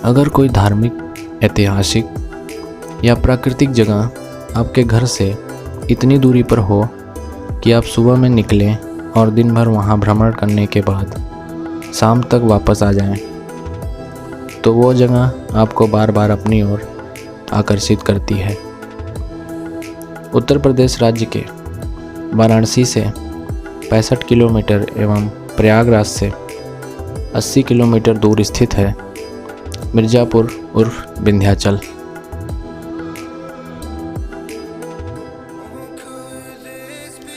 अगर कोई धार्मिक, ऐतिहासिक या प्राकृतिक जगह आपके घर से इतनी दूरी पर हो कि आप सुबह में निकलें और दिन भर वहां भ्रमण करने के बाद शाम तक वापस आ जाएं, तो वो जगह आपको बार बार अपनी ओर आकर्षित करती है। उत्तर प्रदेश राज्य के वाराणसी से 65 किलोमीटर एवं प्रयागराज से 80 किलोमीटर दूर स्थित है मिर्ज़ापुर उर्फ विंध्याचल।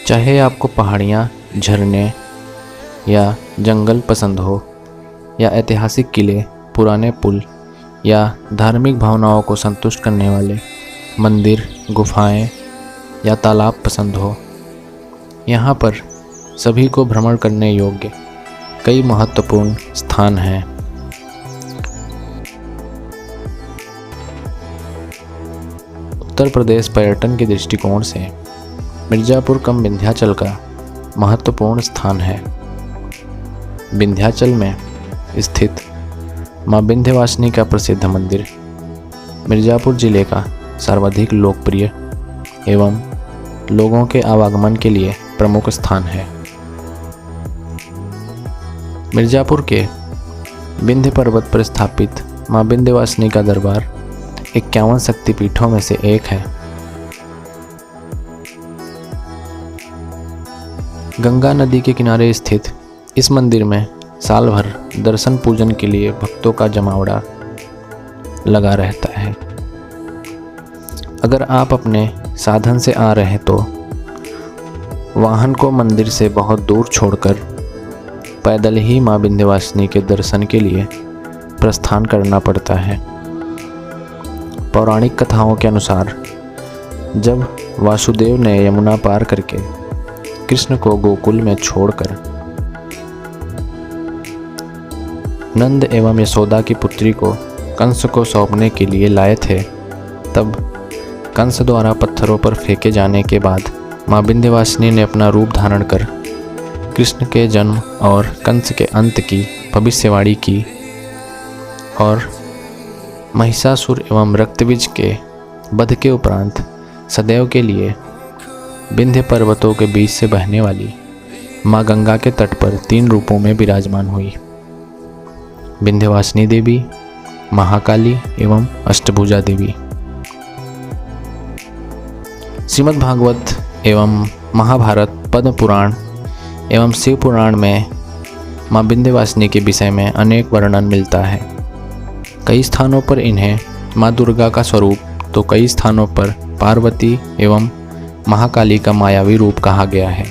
चाहे आपको पहाड़ियाँ, झरने या जंगल पसंद हो, या ऐतिहासिक किले, पुराने पुल या धार्मिक भावनाओं को संतुष्ट करने वाले मंदिर, गुफाएं या तालाब पसंद हो, यहाँ पर सभी को भ्रमण करने योग्य कई महत्वपूर्ण स्थान हैं। उत्तर प्रदेश पर्यटन के दृष्टिकोण से मिर्ज़ापुर कम विंध्याचल का महत्वपूर्ण स्थान है। विंध्याचल में स्थित माँ विंध्यवासिनी का प्रसिद्ध मंदिर मिर्ज़ापुर जिले का सर्वाधिक लोकप्रिय एवं लोगों के आवागमन के लिए प्रमुख स्थान है। मिर्ज़ापुर के विंध्य पर्वत पर स्थापित माँ विंध्यवासिनी का दरबार 51 शक्तिपीठों में से एक है। गंगा नदी के किनारे स्थित इस मंदिर में साल भर दर्शन पूजन के लिए भक्तों का जमावड़ा लगा रहता है। अगर आप अपने साधन से आ रहे हैं तो वाहन को मंदिर से बहुत दूर छोड़कर पैदल ही माँ विंध्यवासिनी के दर्शन के लिए प्रस्थान करना पड़ता है। पौराणिक कथाओं के अनुसार जब वासुदेव ने यमुना पार करके कृष्ण को गोकुल में छोड़कर नंद एवं यशोदा की पुत्री को कंस को सौंपने के लिए लाए थे, तब कंस द्वारा पत्थरों पर फेंके जाने के बाद माँ विंध्यवासिनी ने अपना रूप धारण कर कृष्ण के जन्म और कंस के अंत की भविष्यवाणी की और महिषासुर एवं रक्तबीज के वध के उपरांत सदैव के लिए विंध्य पर्वतों के बीच से बहने वाली माँ गंगा के तट पर 3 रूपों में विराजमान हुई: विंध्यवासिनी देवी, महाकाली एवं अष्टभुजा देवी। श्रीमद् भागवत एवं महाभारत, पद्म पुराण एवं शिव पुराण में माँ विंध्यवासिनी के विषय में अनेक वर्णन मिलता है। कई स्थानों पर इन्हें माँ दुर्गा का स्वरूप तो कई स्थानों पर पार्वती एवं महाकाली का मायावी रूप कहा गया है।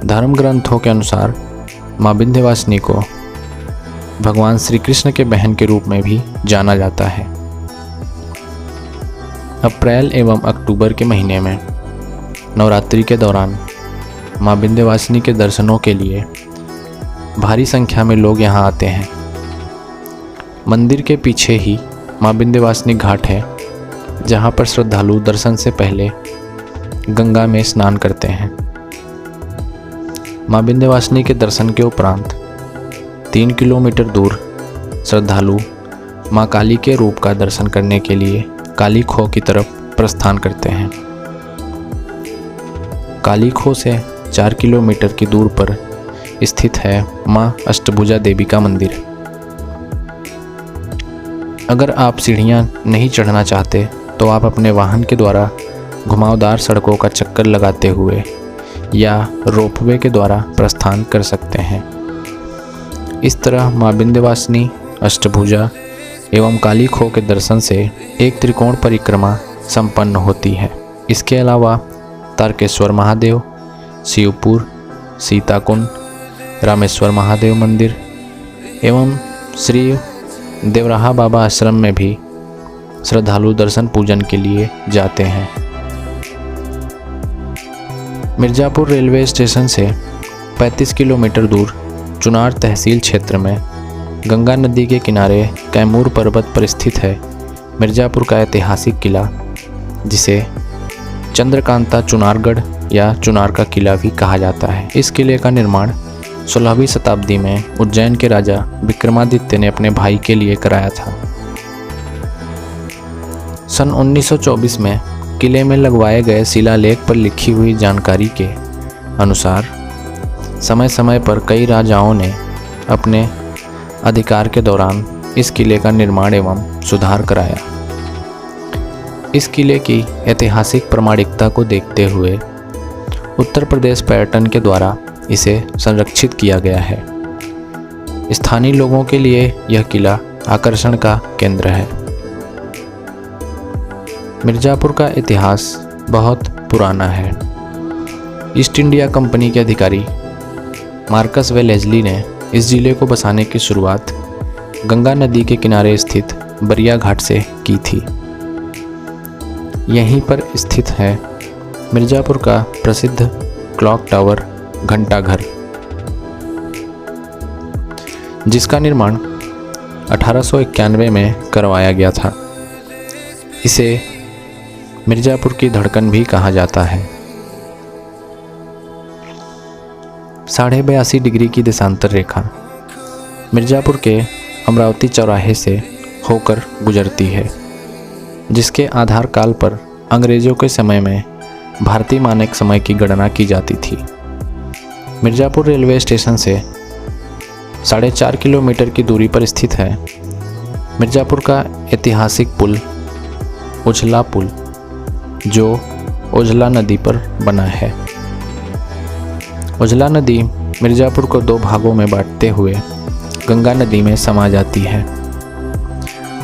धर्म ग्रंथों के अनुसार माँ विंध्यवासिनी को भगवान श्री कृष्ण के बहन के रूप में भी जाना जाता है। अप्रैल एवं अक्टूबर के महीने में नवरात्रि के दौरान माँ विंध्यवासिनी के दर्शनों के लिए भारी संख्या में लोग यहाँ आते हैं। मंदिर के पीछे ही माँ विंध्यवासिनी घाट है, जहाँ पर श्रद्धालु दर्शन से पहले गंगा में स्नान करते हैं। माँ विंध्यवासिनी के दर्शन के उपरांत 3 किलोमीटर दूर श्रद्धालु माँ काली के रूप का दर्शन करने के लिए काली खो की तरफ प्रस्थान करते हैं। काली खो से 4 किलोमीटर की दूर पर स्थित है माँ अष्टभुजा देवी का मंदिर। अगर आप सीढ़ियाँ नहीं चढ़ना चाहते तो आप अपने वाहन के द्वारा घुमावदार सड़कों का चक्कर लगाते हुए या रोपवे के द्वारा प्रस्थान कर सकते हैं। इस तरह माँ विंध्यवासिनी, अष्टभुजा एवं काली खो के दर्शन से एक त्रिकोण परिक्रमा संपन्न होती है। इसके अलावा तारकेश्वर महादेव, शिवपुर, सीताकुंड, रामेश्वर महादेव मंदिर एवं श्री देवराहा बाबा आश्रम में भी श्रद्धालु दर्शन पूजन के लिए जाते हैं। मिर्ज़ापुर रेलवे स्टेशन से 35 किलोमीटर दूर चुनार तहसील क्षेत्र में गंगा नदी के किनारे कैमूर पर्वत पर स्थित है मिर्ज़ापुर का ऐतिहासिक किला, जिसे चंद्रकांता चुनारगढ़ या चुनार का किला भी कहा जाता है। इस किले का निर्माण 16वीं शताब्दी में उज्जैन के राजा विक्रमादित्य ने अपने भाई के लिए कराया था। सन 1924 में किले में लगवाए गए शिलालेख पर लिखी हुई जानकारी के अनुसार समय समय पर कई राजाओं ने अपने अधिकार के दौरान इस किले का निर्माण एवं सुधार कराया। इस किले की ऐतिहासिक प्रामाणिकता को देखते हुए उत्तर प्रदेश पर्यटन के द्वारा इसे संरक्षित किया गया है। स्थानीय लोगों के लिए यह किला आकर्षण का केंद्र है। मिर्ज़ापुर का इतिहास बहुत पुराना है। ईस्ट इंडिया कंपनी के अधिकारी मार्कस व लेजली ने इस जिले को बसाने की शुरुआत गंगा नदी के किनारे स्थित बरिया घाट से की थी। यहीं पर स्थित है मिर्ज़ापुर का प्रसिद्ध क्लॉक टावर घंटाघर, जिसका निर्माण 1891 में करवाया गया था। इसे मिर्ज़ापुर की धड़कन भी कहा जाता है। 82.5 डिग्री की देशांतर रेखा मिर्ज़ापुर के अमरावती चौराहे से होकर गुजरती है, जिसके आधार काल पर अंग्रेज़ों के समय में भारतीय मानक समय की गणना की जाती थी। मिर्ज़ापुर रेलवे स्टेशन से 4.5 किलोमीटर की दूरी पर स्थित है मिर्ज़ापुर का ऐतिहासिक पुल उजला पुल, जो उजला नदी पर बना है। उजला नदी मिर्ज़ापुर को 2 भागों में बांटते हुए गंगा नदी में समा जाती है।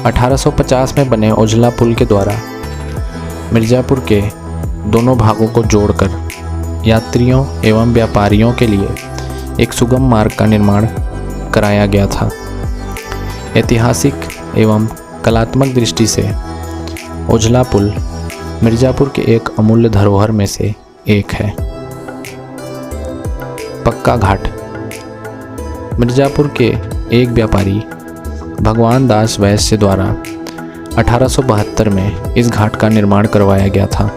1850 में बने उजला पुल के द्वारा मिर्ज़ापुर के दोनों भागों को जोड़कर यात्रियों एवं व्यापारियों के लिए एक सुगम मार्ग का निर्माण कराया गया था। ऐतिहासिक एवं कलात्मक दृष्टि से उजला पुल मिर्ज़ापुर के एक अमूल्य धरोहर में से एक है। पक्का घाट मिर्ज़ापुर के एक व्यापारी भगवान दास वैश्य द्वारा 1872 में इस घाट का निर्माण करवाया गया था।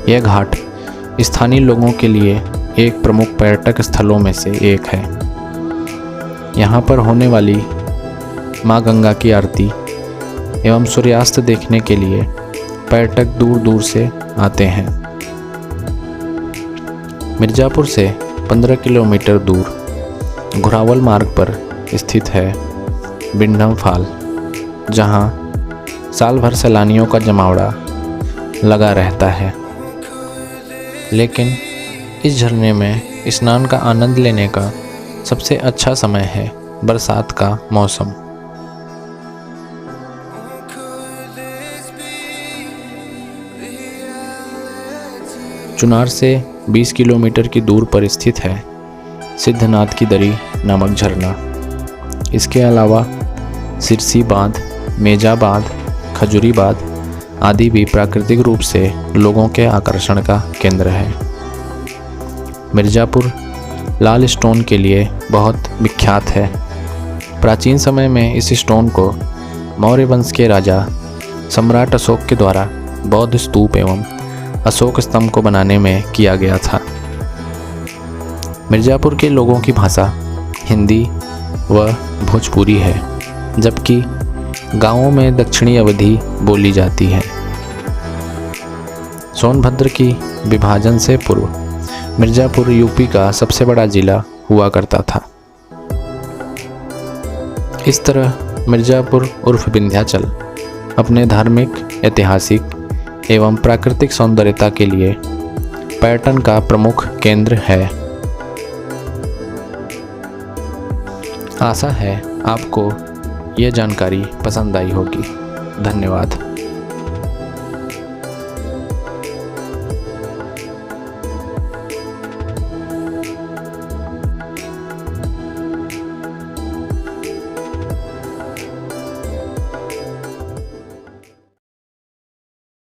यह घाट स्थानीय लोगों के लिए एक प्रमुख पर्यटक स्थलों में से एक है। यहाँ पर होने वाली माँ गंगा की आरती एवं सूर्यास्त देखने के लिए पर्यटक दूर दूर से आते हैं। मिर्ज़ापुर से 15 किलोमीटर दूर घुरावल मार्ग पर स्थित है बिंडम फाल, जहाँ साल भर सैलानियों का जमावड़ा लगा रहता है। लेकिन इस झरने में स्नान का आनंद लेने का सबसे अच्छा समय है बरसात का मौसम। चुनार से 20 किलोमीटर की दूर पर स्थित है सिद्धनाथ की दरी नामक झरना। इसके अलावा सिरसी बांध, मेजा बांध, खजूरी बांध आदि भी प्राकृतिक रूप से लोगों के आकर्षण का केंद्र है। मिर्ज़ापुर लाल स्टोन के लिए बहुत विख्यात है। प्राचीन समय में इस स्टोन को मौर्य वंश के राजा सम्राट अशोक के द्वारा बौद्ध स्तूप एवं अशोक स्तंभ को बनाने में किया गया था। मिर्ज़ापुर के लोगों की भाषा हिंदी व भोजपुरी है, जबकि गांवों में दक्षिणी अवधी बोली जाती है। सोनभद्र की विभाजन से पूर्व मिर्ज़ापुर यूपी का सबसे बड़ा जिला हुआ करता था। इस तरह मिर्ज़ापुर उर्फ विंध्याचल अपने धार्मिक, ऐतिहासिक एवं प्राकृतिक सौंदर्यता के लिए पर्यटन का प्रमुख केंद्र है। आशा है आपको यह जानकारी पसंद आई होगी। धन्यवाद।